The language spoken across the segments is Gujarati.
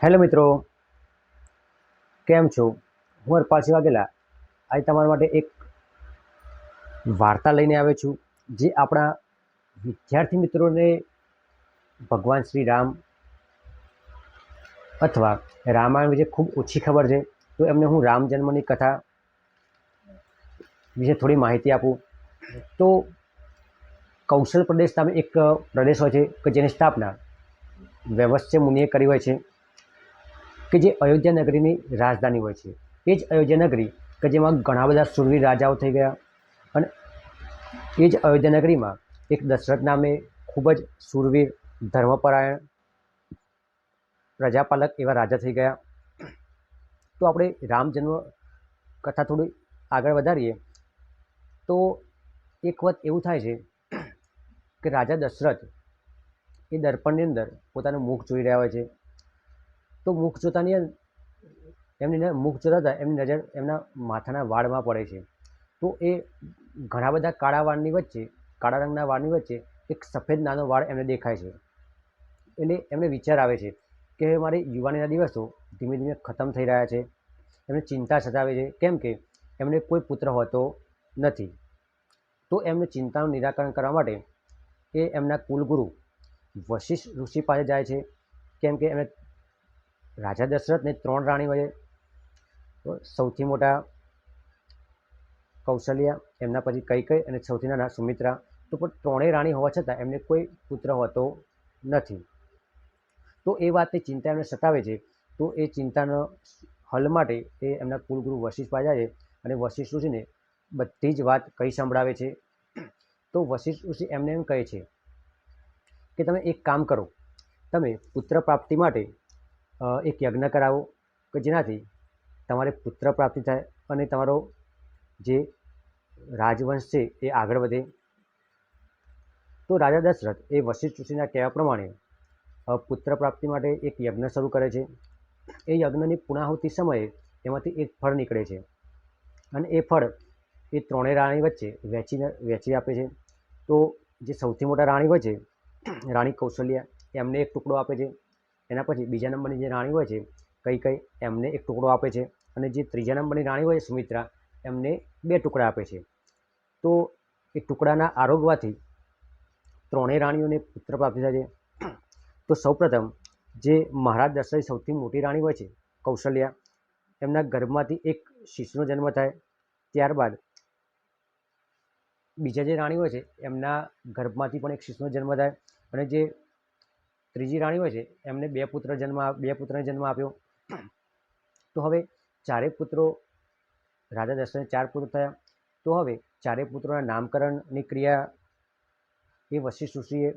હેલો મિત્રો, કેમ છો? હું હરપાલસિંહ વાઘેલા આજે તમારા માટે એક વાર્તા લઈને આવ્યો છું, જે આપણા વિદ્યાર્થી મિત્રોને ભગવાન શ્રી રામ અથવા રામાયણ વિશે ખૂબ ઓછી ખબર છે. તો એમને હું રામ જન્મની કથા વિશે થોડી માહિતી આપું. તો કૌશલ પ્રદેશ નામે એક પ્રદેશ હોય છે કે જેની સ્થાપના વૈવસ્ય મુનિએ કરી હોય છે, કે જે અયોધ્યા નગરીની રાજધાની હોય છે. એ જ અયોધ્યા નગરી કે જેમાં ઘણા બધા શૂરવીર રાજાઓ થઈ ગયા, અને એ જ અયોધ્યા નગરીમાં એક દશરથ નામે ખૂબ જ શૂરવીર, ધર્મપરાયણ, પ્રજાપાલક એવા રાજા થઈ ગયા. તો આપણે રામ જન્મ કથા થોડી આગળ વધારીએ તો એક વખત એવું થાય છે કે રાજા દશરથ એ દર્પણની અંદર પોતાનું મુખ જોઈ રહ્યા હોય છે. તો મુખ જોતાની મુખ જોતા એમની નજર એમના માથાના વાળમાં પડે છે. તો એ ઘણા બધા કાળા રંગના વાળની વચ્ચે એક સફેદ નાનો વાળ એમને દેખાય છે. એટલે એમને વિચાર આવે છે કે મારી યુવાનીના દિવસો ધીમે ધીમે ખતમ થઈ રહ્યા છે. એમને ચિંતા સતાવે છે, કેમ કે એમને કોઈ પુત્ર હોતો નથી. તો એમને ચિંતાનું નિરાકરણ કરવા માટે એ એમના કુલગુરુ વશિષ્ઠ ઋષિ પાસે જાય છે. કેમ કે એમને રાજા દશરથને 3 રાણી હોય. સૌથી મોટા કૌશલ્યા, એમના પછી કૈકેયી અને સૌથી નાના સુમિત્રા. તો પણ 3 રાણી હોવા છતાં એમને કોઈ પુત્ર હોતો નથી. તો એ વાતની ચિંતા એમને સતાવે છે. તો એ ચિંતાનો હલ માટે એ એમના કુલગુરુ વશિષ્ઠ પાસે જાય છે અને વશિષ્ઠ ઋષિને બધી જ વાત કહી સંભળાવે છે. તો વશિષ્ઠ ઋષિ એમને એમ કહે છે કે તમે એક કામ કરો, તમે પુત્ર પ્રાપ્તિ માટે એક યજ્ઞ કરાવો કે જેનાથી તમારે પુત્ર પ્રાપ્તિ થાય અને તમારો જે રાજવંશ છે એ આગળ વધે. તો રાજા દશરથ એ વશિષ્ઠ ઋષિના કહેવા પ્રમાણે પુત્ર પ્રાપ્તિ માટે એક યજ્ઞ શરૂ કરે છે. એ યજ્ઞની પૂર્ણાહુતિ સમયે એમાંથી એક ફળ નીકળે છે, અને એ ફળ એ 3 રાણી વચ્ચે વહેંચી આપે છે. તો જે સૌથી મોટા રાણી હોય છે, રાણી કૌશલ્યા, એમને એક ટુકડો આપે છે. એના પછી બીજા નંબરની જે રાણી હોય છે કૈકેયી, એમને એક ટુકડો આપે છે. અને જે ત્રીજા નંબરની રાણી હોય છે સુમિત્રા, એમને 2 ટુકડા આપે છે. તો એ ટુકડાના આરોગવાથી 3 રાણીઓને પુત્ર પ્રાપ્તિ થાય છે. તો સૌપ્રથમ જે મહારાજ દશરથની સૌથી મોટી રાણી હોય છે કૌશલ્યા, એમના ગર્ભમાંથી એક શિશુનો જન્મ થાય. ત્યારબાદ બીજા જે રાણી હોય છે એમના ગર્ભમાંથી પણ એક શિશુનો જન્મ થાય. અને જે ત્રીજી રાણી હોય છે એમને 2 પુત્રને જન્મ આપ્યો. તો હવે 4 પુત્રો, રાજા દશરથને 4 પુત્રો થયા. તો હવે 4 પુત્રોના નામકરણની ક્રિયા એ વશિષ્ઠ ઋષિએ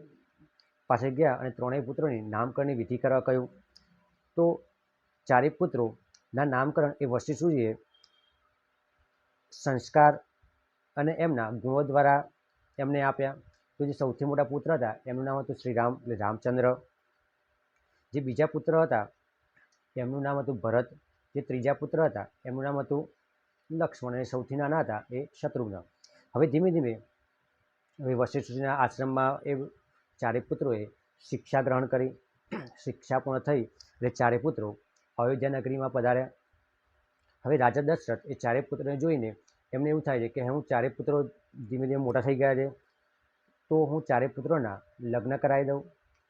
પાસે ગયા અને 3 પુત્રોની નામકરણની વિધિ કરવા કહ્યું. તો 4 પુત્રોના નામકરણ એ વશિષ્ઠ ઋષિએ સંસ્કાર અને એમના ગુણો દ્વારા એમને આપ્યા. તો જે સૌથી મોટા પુત્ર હતા એમનું નામ હતું શ્રીરામ એટલે રામચંદ્ર. જે બીજા પુત્ર હતા એમનું નામ હતું ભરત. જે ત્રીજા પુત્ર હતા એમનું નામ હતું લક્ષ્મણ. અને સૌથી નાના હતા એ શત્રુઘ્ન. હવે ધીમે ધીમે વશિષ્ઠ ઋષિના આશ્રમમાં એ 4 પુત્રોએ શિક્ષા ગ્રહણ કરી. શિક્ષા પૂર્ણ થઈ એટલે 4 પુત્રો અયોધ્યા નગરીમાં પધાર્યા. હવે રાજા દશરથ એ 4 પુત્રોને જોઈને એમને એવું થાય છે કે હું 4 પુત્રો ધીમે ધીમે મોટા થઈ ગયા છે, તો હું 4 પુત્રોના લગ્ન કરાવી દઉં.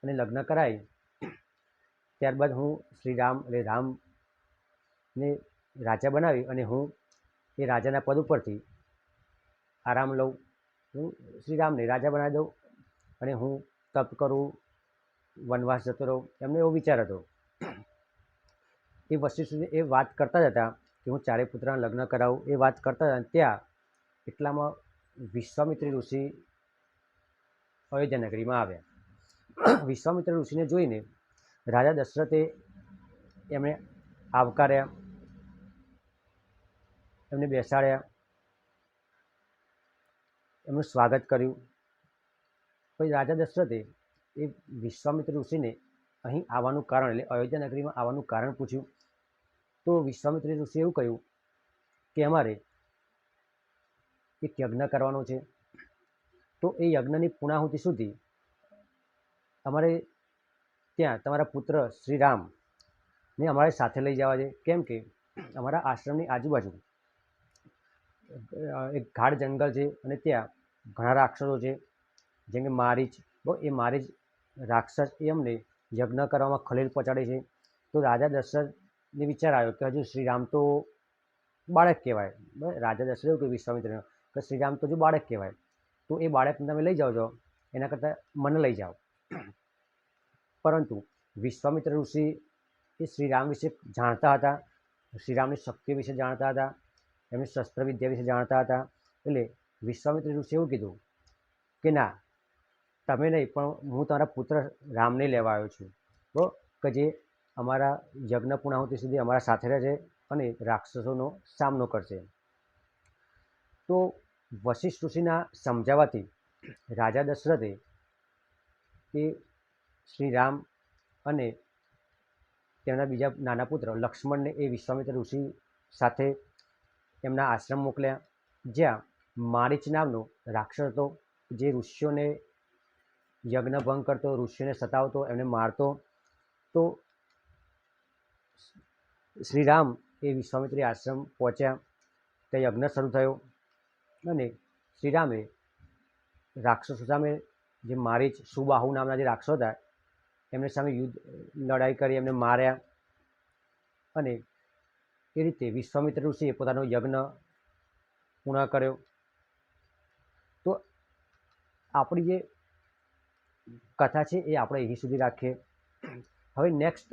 અને લગ્ન કરાવી ત્યારબાદ હું શ્રીરામ એટલે રામને રાજા બનાવી અને હું એ રાજાના પદ ઉપરથી આરામ લઉં. હું શ્રીરામને રાજા બનાવી દઉં અને હું તપ કરું, વનવાસ જતો રહું. એમને એવો વિચાર હતો. એ વશિષ્ઠ એ વાત કરતા જ હતા કે હું 4 પુત્રના લગ્ન કરાવું. એ વાત કરતા હતા ત્યાં એટલામાં વિશ્વામિત્રી ઋષિ અયોધ્યા નગરીમાં આવ્યા. વિશ્વામિત્ર ઋષિને જોઈને રાજા દશરથે એમને આવકાર્યા, એમને બેસાડ્યા, એમનું સ્વાગત કર્યું. પછી રાજા દશરથે એ વિશ્વામિત્ર ઋષિને અહીં આવવાનું કારણ એટલે અયોધ્યા નગરીમાં આવવાનું કારણ પૂછ્યું. તો વિશ્વામિત્ર ઋષિએ એવું કહ્યું કે અમારે એક યજ્ઞ કરવાનો છે. તો એ યજ્ઞની પૂર્ણાહુતિ સુધી અમારે ત્યાં તમારા પુત્ર શ્રીરામ ને અમારે સાથે લઈ જવા છે, કેમ કે અમારા આશ્રમની આજુબાજુ એક ગાઢ જંગલ છે અને ત્યાં ઘણા રાક્ષસો છે, જેમ કે મારીચ. એ મારીચ રાક્ષસ એ અમને યજ્ઞ કરવામાં ખલેલ પહોંચાડે છે. તો રાજા દશરથને વિચાર આવ્યો કે હજુ શ્રીરામ તો બાળક કહેવાય. રાજા દશરથ એવું કે વિશ્વામિત્રને કે શ્રીરામ તો હજુ બાળક કહેવાય, તો એ બાળકને તમે લઈ જાઓ છો, એના કરતાં મને લઈ જાઓ. પરંતુ વિશ્વામિત્ર ઋષિ એ શ્રીરામ વિશે જાણતા હતા, શ્રીરામની શક્તિ વિશે જાણતા હતા, એમની શસ્ત્ર વિદ્યા વિશે જાણતા હતા. એટલે વિશ્વામિત્ર ઋષિએ એવું કીધું કે ના, તમે નહીં, પણ હું તમારા પુત્ર રામને લેવા આવ્યો છું, કે જે અમારા યજ્ઞ પૂર્ણાહુતિ સુધી અમારા સાથે રહેશે અને રાક્ષસોનો સામનો કરશે. તો વશિષ્ઠ ઋષિના સમજાવવાથી રાજા દશરથે એ શ્રીરામ અને તેમના બીજા નાના પુત્ર લક્ષ્મણને એ વિશ્વામિત્ર ઋષિ સાથે એમના આશ્રમ મોકલ્યા, જ્યાં મારીચ નામનો રાક્ષસ હતો, જે ઋષિઓને યજ્ઞ ભંગ કરતો, ઋષિઓને સતાવતો, એમને મારતો. તો શ્રીરામ એ વિશ્વામિત્રી આશ્રમ પહોંચ્યા, ત્યાં યજ્ઞ શરૂ થયો અને શ્રીરામે રાક્ષસો સામે, જે મારીચ, સુબાહુ નામના જે રાક્ષસો હતા, એમની સામે લડાઈ કરી, એમને માર્યા. અને એ રીતે વિશ્વામિત્ર ઋષિએ પોતાનો યજ્ઞ પૂર્ણ કર્યો. તો આપણી જે કથા છે એ આપણે અહીં સુધી રાખીએ. હવે નેક્સ્ટ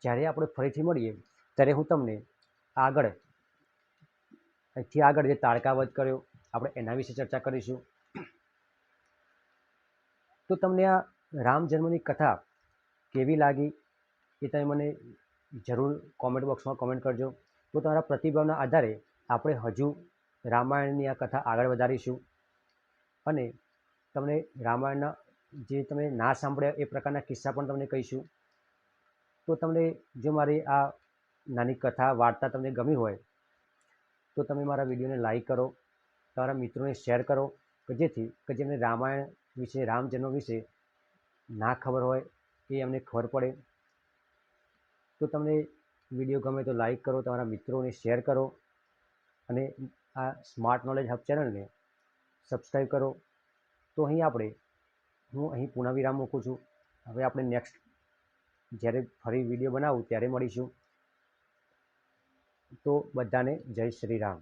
જ્યારે આપણે ફરીથી મળીએ ત્યારે હું તમને અહીંથી આગળ જે તારકાવધ કર્યો આપણે એના વિશે ચર્ચા કરીશું. તો તમને આ રામ જન્મની કથા કેવી લાગી એ તમે મને જરૂર કોમેન્ટ બોક્સમાં કોમેન્ટ કરજો. તો તમારા પ્રતિભાવના આધારે આપણે હજુ રામાયણની આ કથા આગળ વધારીશું અને તમને રામાયણના જે તમે ના સાંભળ્યા એ પ્રકારના કિસ્સા પણ તમને કહીશું. તો તમને જો મારી આ નાની કથા વાર્તા તમને ગમી હોય તો તમે મારા વિડીયોને લાઈક કરો, તમારા મિત્રોને શેર કરો, કે જેથી કે જેમને રામાયણ વિશે, રામ જન્મ વિશે ના ખબર હોય એ અમને ખબર પડે. તો તમને વિડીયો ગમે તો લાઈક કરો, તમારા મિત્રોને શેર કરો અને આ સ્માર્ટ નોલેજ હબ ચેનલને સબસ્ક્રાઈબ કરો. તો હું અહીં પૂર્ણવિરામ મૂકું છું. હવે આપણે નેક્સ્ટ જ્યારે ફરી વિડીયો બનાવું ત્યારે મળીશું. તો બધાને જય શ્રી રામ.